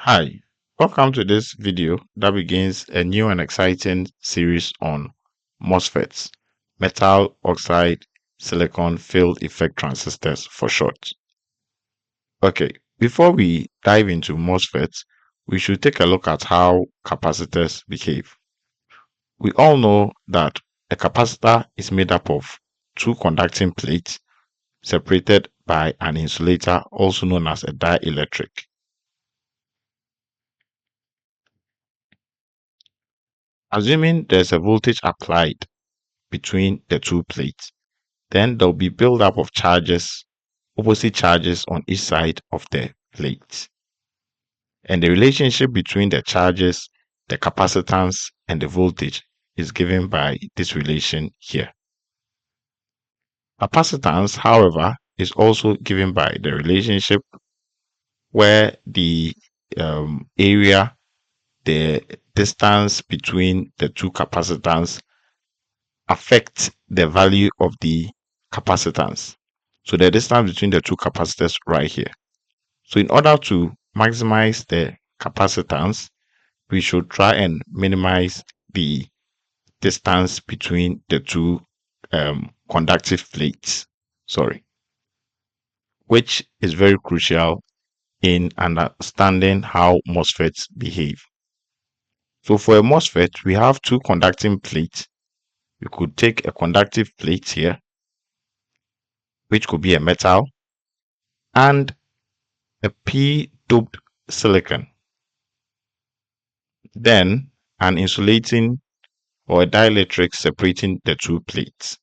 Hi, welcome to this video that begins a new and exciting series on MOSFETs, metal oxide silicon field effect transistors for short. Okay, before we dive into MOSFETs, we should take a look at how capacitors behave. We all know that a capacitor is made up of two conducting plates separated by an insulator, also known as a dielectric. Assuming there's a voltage applied between the two plates, then there'll be buildup of charges, opposite charges on each side of the plate. And the relationship between the charges, the capacitance, and the voltage is given by this relation here. Capacitance, however, is also given by the relationship where the area, the distance between the two capacitance affect the value of the capacitance. So the distance between the two capacitors right here. So in order to maximize the capacitance, we should try and minimize the distance between the two conductive plates. Sorry, which is very crucial in understanding how MOSFETs behave. So for a MOSFET, we have two conducting plates. You could take a conductive plate here, which could be a metal, and a p-doped silicon. Then an insulating or a dielectric separating the two plates.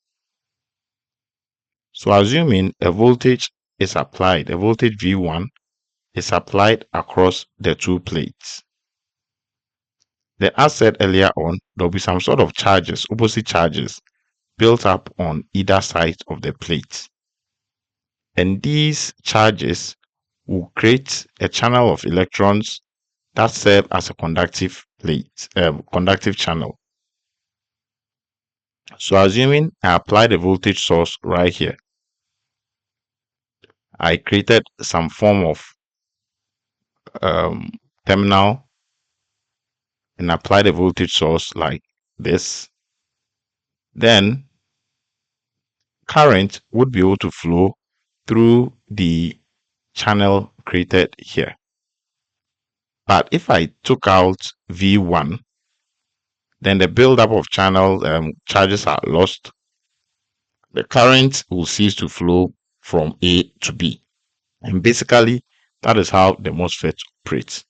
So assuming a voltage is applied, a voltage V1 is applied across the two plates. Then as said earlier on, there will be some sort of charges, opposite charges, built up on either side of the plate. And these charges will create a channel of electrons that serve as a conductive plate, conductive channel. So assuming I apply the voltage source right here, I created some form of terminal and apply the voltage source like this, then current would be able to flow through the channel created here. But if I took out V1, then the buildup of channel charges are lost. The current will cease to flow from A to B. And basically, that is how the MOSFET operates.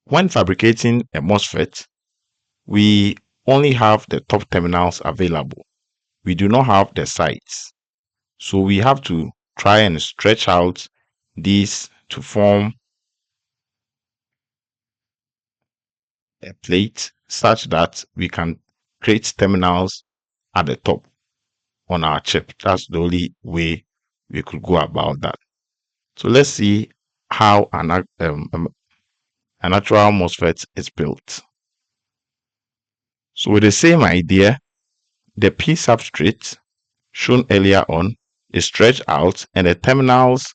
When fabricating a MOSFET, we only have the top terminals available. We do not have the sides. So we have to try and stretch out these to form a plate such that we can create terminals at the top on our chip. That's the only way we could go about that. So let's see how a natural MOSFET is built. So with the same idea, the P substrate shown earlier on is stretched out and the terminals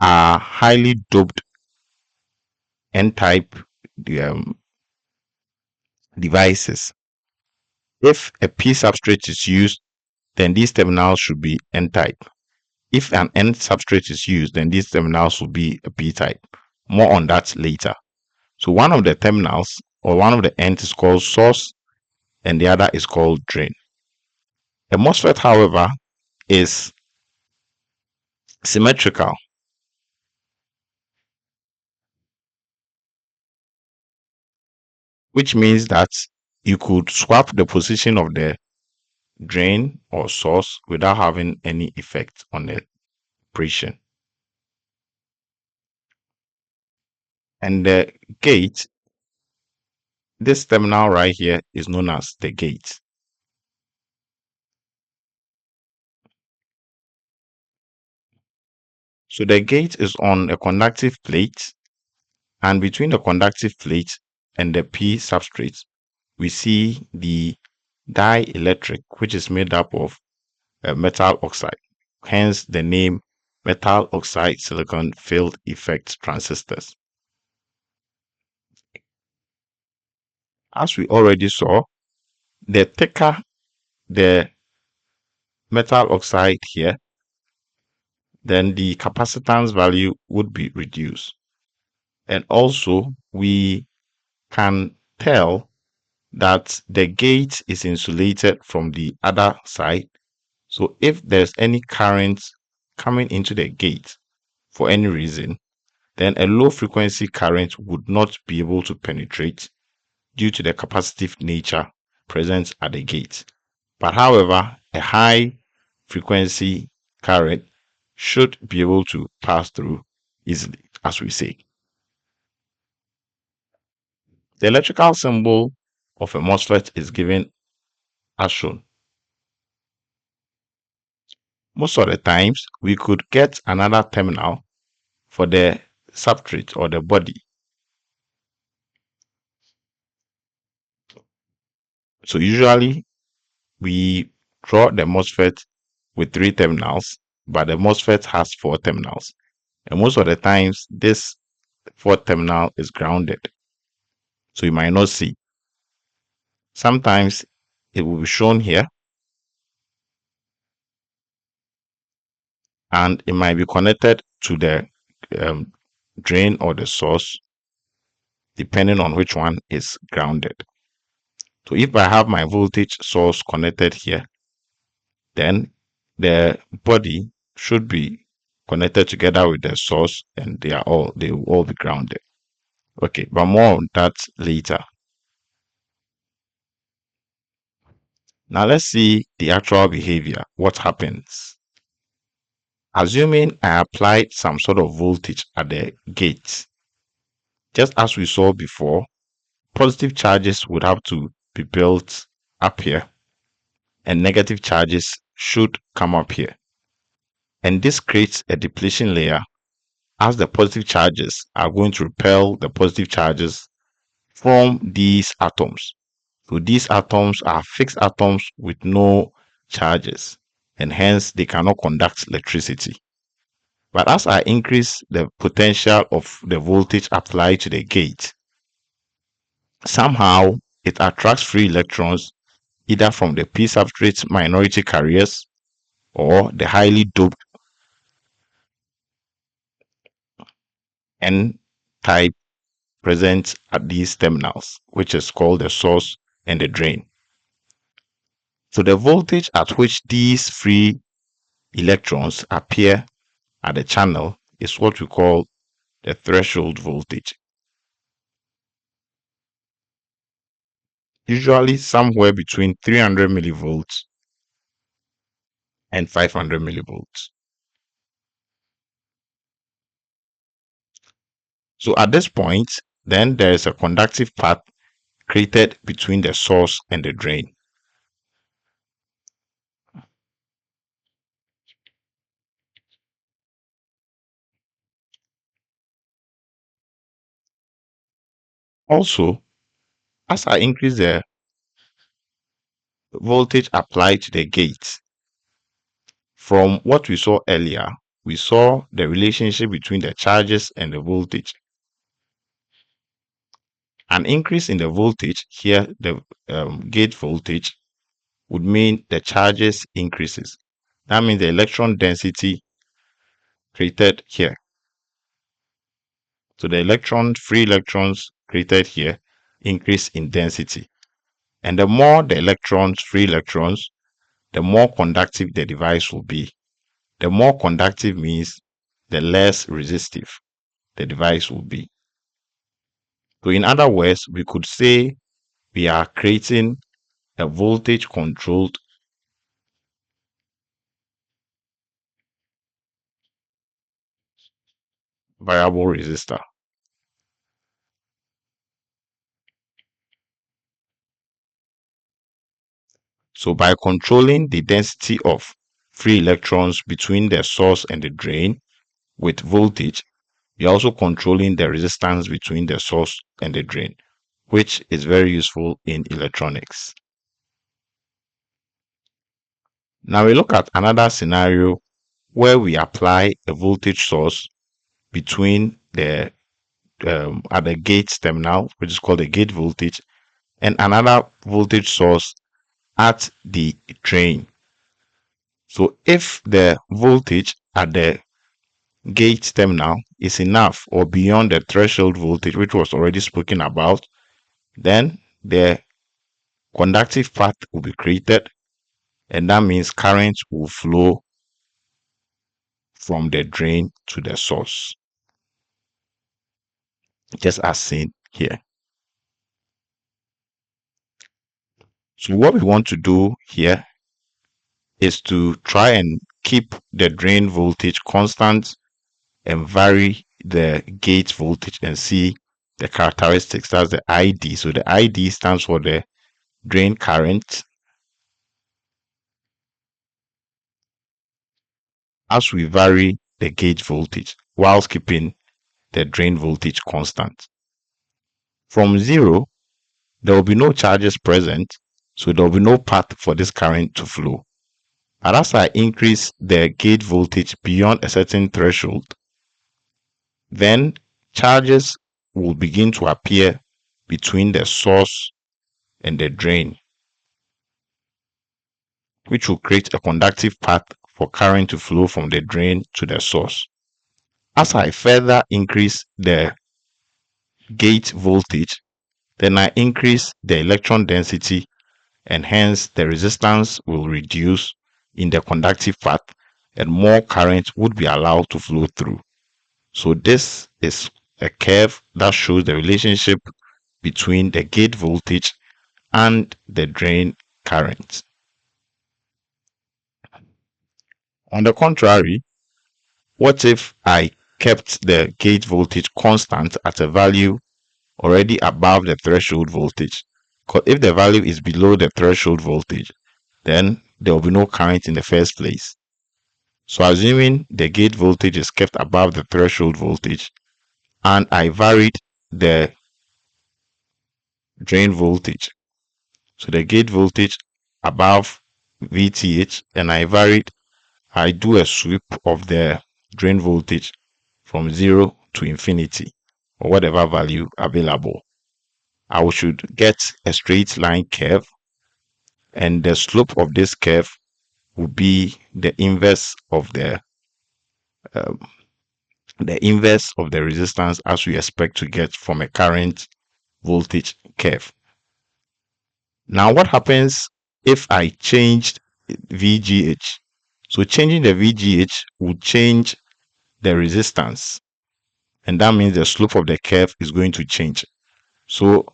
are highly doped N-type devices. If a P substrate is used, then these terminals should be N-type. If an N substrate is used, then these terminals will be a P-type. More on that later. So one of the terminals or one of the ends is called source and the other is called drain. A MOSFET, however, is symmetrical, which means that you could swap the position of the drain or source without having any effect on the operation. And the gate, this terminal right here is known as the gate. So the gate is on a conductive plate, and between the conductive plate and the P substrate, we see the dielectric, which is made up of metal oxide, hence the name metal oxide silicon field effect transistors. As we already saw, the thicker the metal oxide here, then the capacitance value would be reduced. And also, we can tell that the gate is insulated from the other side. So if there's any current coming into the gate for any reason, then a low frequency current would not be able to penetrate due to the capacitive nature present at the gate. But however, a high frequency current should be able to pass through easily, as we say. The electrical symbol of a MOSFET is given as shown. Most of the times, we could get another terminal for the substrate or the body. So usually, we draw the MOSFET with 3 terminals, but the MOSFET has 4 terminals. And most of the times, this 4th terminal is grounded. So you might not see. Sometimes it will be shown here, and it might be connected to the drain or the source, depending on which one is grounded. So if I have my voltage source connected here, then the body should be connected together with the source, and they will all be grounded. Okay, but more on that later. Now let's see the actual behavior. What happens? Assuming I applied some sort of voltage at the gate, just as we saw before, positive charges would have to be built up here, and negative charges should come up here. And this creates a depletion layer, as the positive charges are going to repel the positive charges from these atoms. So these atoms are fixed atoms with no charges, and hence they cannot conduct electricity. But as I increase the potential of the voltage applied to the gate, somehow it attracts free electrons either from the p substrate minority carriers or the highly doped n type present at these terminals, which is called the source and the drain. So the voltage at which these free electrons appear at the channel is what we call the threshold voltage. Usually somewhere between 300 millivolts and 500 millivolts. So at this point, then there is a conductive path created between the source and the drain. Also, as I increase the voltage applied to the gate, from what we saw earlier, we saw the relationship between the charges and the voltage. An increase in the voltage here, the gate voltage, would mean the charges increases. That means the electron density created here. So the free electrons created here increase in density. And the more the free electrons, the more conductive the device will be. The more conductive means the less resistive the device will be. So in other words, we could say we are creating a voltage controlled variable resistor. So by controlling the density of free electrons between the source and the drain with voltage, you're also controlling the resistance between the source and the drain, which is very useful in electronics. Now we look at another scenario where we apply a voltage source between the at the gate terminal, which is called the gate voltage, and another voltage source at the drain. So if the voltage at the gate terminal is enough or beyond the threshold voltage, which was already spoken about, then the conductive path will be created, and that means current will flow from the drain to the source, just as seen here. So what we want to do here is to try and keep the drain voltage constant and vary the gate voltage and see the characteristics. That's the ID. So the ID stands for the drain current. As we vary the gate voltage whilst keeping the drain voltage constant. From 0, there will be no charges present, so there will be no path for this current to flow. But as I increase the gate voltage beyond a certain threshold, then charges will begin to appear between the source and the drain, which will create a conductive path for current to flow from the drain to the source. As I further increase the gate voltage, then I increase the electron density, and hence the resistance will reduce in the conductive path and more current would be allowed to flow through. So this is a curve that shows the relationship between the gate voltage and the drain current. On the contrary, what if I kept the gate voltage constant at a value already above the threshold voltage? Because if the value is below the threshold voltage, then there will be no current in the first place. So assuming the gate voltage is kept above the threshold voltage and I varied the drain voltage, so the gate voltage above VTH, and I do a sweep of the drain voltage from 0 to infinity or whatever value available, I should get a straight line curve, and the slope of this curve will be the inverse of um, the resistance as we expect to get from a current voltage curve. Now what happens if I changed VGH? So changing the VGH would change the resistance, and that means the slope of the curve is going to change. So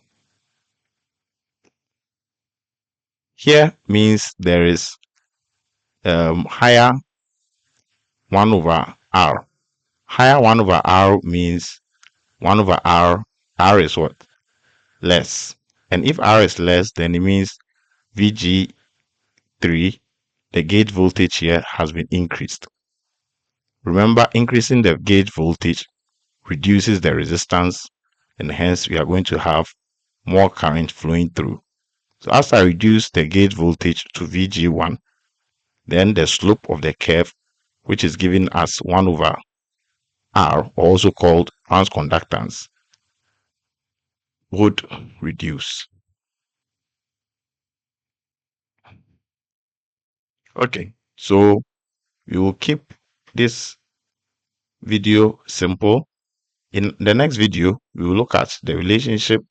here means there is higher 1 over R. Higher 1 over R means 1 over R is what? Less. And if R is less, then it means VG3, the gate voltage here has been increased. Remember, increasing the gate voltage reduces the resistance, and hence we are going to have more current flowing through. So as I reduce the gate voltage to VG1, then the slope of the curve, which is given as 1 over R, also called transconductance, would reduce. Okay, so we will keep this video simple. In the next video, we will look at the relationship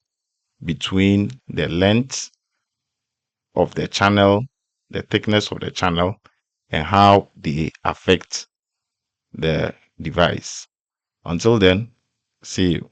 between the length of the channel, the thickness of the channel, and how they affect the device. Until then, see you.